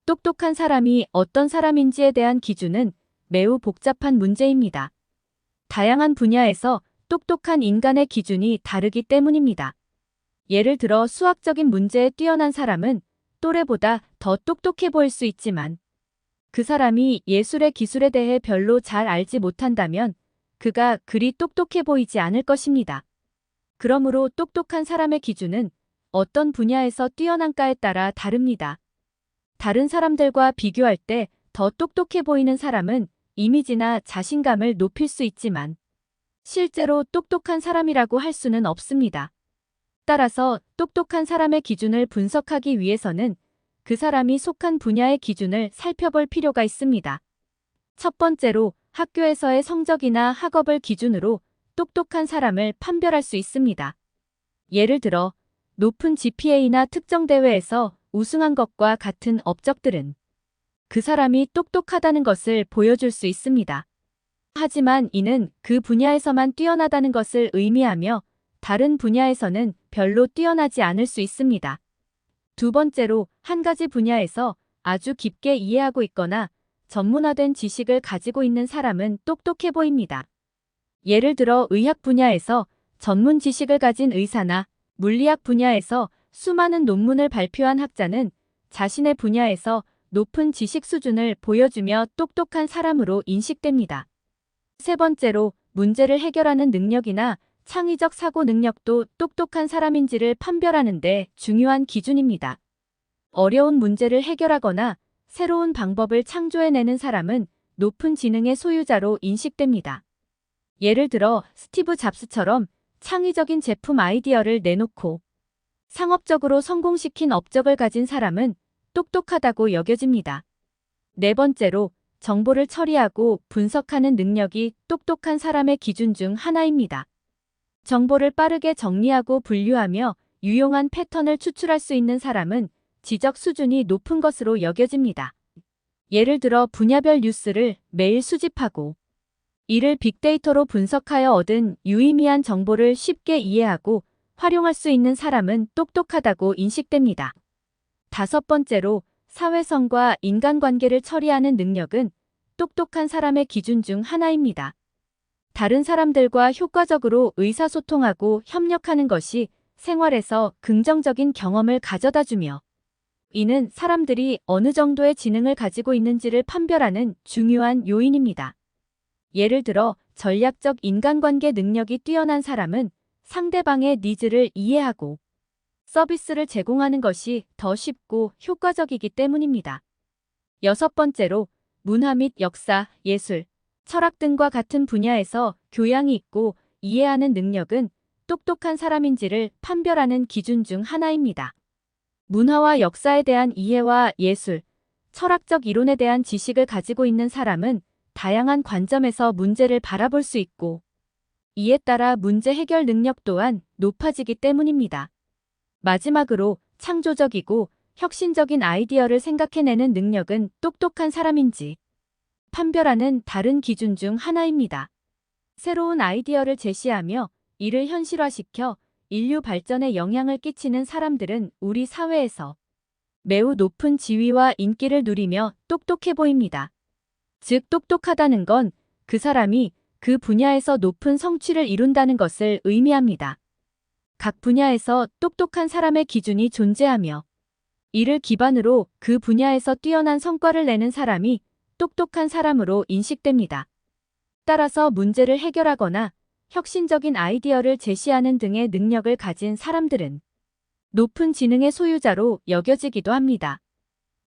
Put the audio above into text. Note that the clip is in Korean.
똑똑한 사람이 어떤 사람인지에 대한 기준은 매우 복잡한 문제입니다. 다양한 분야에서 똑똑한 인간의 기준이 다르기 때문입니다. 예를 들어 수학적인 문제에 뛰어난 사람은 또래보다 더 똑똑해 보일 수 있지만 그 사람이 예술의 기술에 대해 별로 잘 알지 못한다면 그가 그리 똑똑해 보이지 않을 것입니다. 그러므로 똑똑한 사람의 기준은 어떤 분야에서 뛰어난가에 따라 다릅니다. 다른 사람들과 비교할 때 더 똑똑해 보이는 사람은 이미지나 자신감을 높일 수 있지만 실제로 똑똑한 사람이라고 할 수는 없습니다. 따라서 똑똑한 사람의 기준을 분석하기 위해서는 그 사람이 속한 분야의 기준을 살펴볼 필요가 있습니다. 첫 번째로 학교에서의 성적이나 학업을 기준으로 똑똑한 사람을 판별할 수 있습니다. 예를 들어 높은 GPA나 특정 대회에서 우승한 것과 같은 업적들은 그 사람이 똑똑하다는 것을 보여줄 수 있습니다. 하지만 이는 그 분야에서만 뛰어나다는 것을 의미하며 다른 분야에서는 별로 뛰어나지 않을 수 있습니다. 두 번째로 한 가지 분야에서 아주 깊게 이해하고 있거나 전문화된 지식을 가지고 있는 사람은 똑똑해 보입니다. 예를 들어 의학 분야에서 전문 지식을 가진 의사나 물리학 분야에서 수많은 논문을 발표한 학자는 자신의 분야에서 높은 지식 수준을 보여주며 똑똑한 사람으로 인식됩니다. 세 번째로 문제를 해결하는 능력이나 창의적 사고 능력도 똑똑한 사람인지를 판별하는 데 중요한 기준입니다. 어려운 문제를 해결하거나 새로운 방법을 창조해내는 사람은 높은 지능의 소유자로 인식됩니다. 예를 들어 스티브 잡스처럼 창의적인 제품 아이디어를 내놓고 상업적으로 성공시킨 업적을 가진 사람은 똑똑하다고 여겨집니다. 네 번째로 정보를 처리하고 분석하는 능력이 똑똑한 사람의 기준 중 하나입니다. 정보를 빠르게 정리하고 분류하며 유용한 패턴을 추출할 수 있는 사람은 지적 수준이 높은 것으로 여겨집니다. 예를 들어 분야별 뉴스를 매일 수집하고 이를 빅데이터로 분석하여 얻은 유의미한 정보를 쉽게 이해하고 활용할 수 있는 사람은 똑똑하다고 인식됩니다. 다섯 번째로 사회성과 인간관계를 처리하는 능력은 똑똑한 사람의 기준 중 하나입니다. 다른 사람들과 효과적으로 의사소통하고 협력하는 것이 생활에서 긍정적인 경험을 가져다주며 이는 사람들이 어느 정도의 지능을 가지고 있는지를 판별하는 중요한 요인입니다. 예를 들어 전략적 인간관계 능력이 뛰어난 사람은 상대방의 니즈를 이해하고 서비스를 제공하는 것이 더 쉽고 효과적이기 때문입니다. 여섯 번째로 문화 및 역사, 예술, 철학 등과 같은 분야에서 교양이 있고 이해하는 능력은 똑똑한 사람인지를 판별하는 기준 중 하나입니다. 문화와 역사에 대한 이해와 예술, 철학적 이론에 대한 지식을 가지고 있는 사람은 다양한 관점에서 문제를 바라볼 수 있고 이에 따라 문제 해결 능력 또한 높아지기 때문입니다. 마지막으로 창조적이고 혁신적인 아이디어를 생각해내는 능력은 똑똑한 사람인지 판별하는 다른 기준 중 하나입니다. 새로운 아이디어를 제시하며 이를 현실화시켜 인류 발전에 영향을 끼치는 사람들은 우리 사회에서 매우 높은 지위와 인기를 누리며 똑똑해 보입니다. 즉 똑똑하다는 건 그 사람이 그 분야에서 높은 성취를 이룬다는 것을 의미합니다. 각 분야에서 똑똑한 사람의 기준이 존재하며 이를 기반으로 그 분야에서 뛰어난 성과를 내는 사람이 똑똑한 사람으로 인식됩니다. 따라서 문제를 해결하거나 혁신적인 아이디어를 제시하는 등의 능력을 가진 사람들은 높은 지능의 소유자로 여겨지기도 합니다.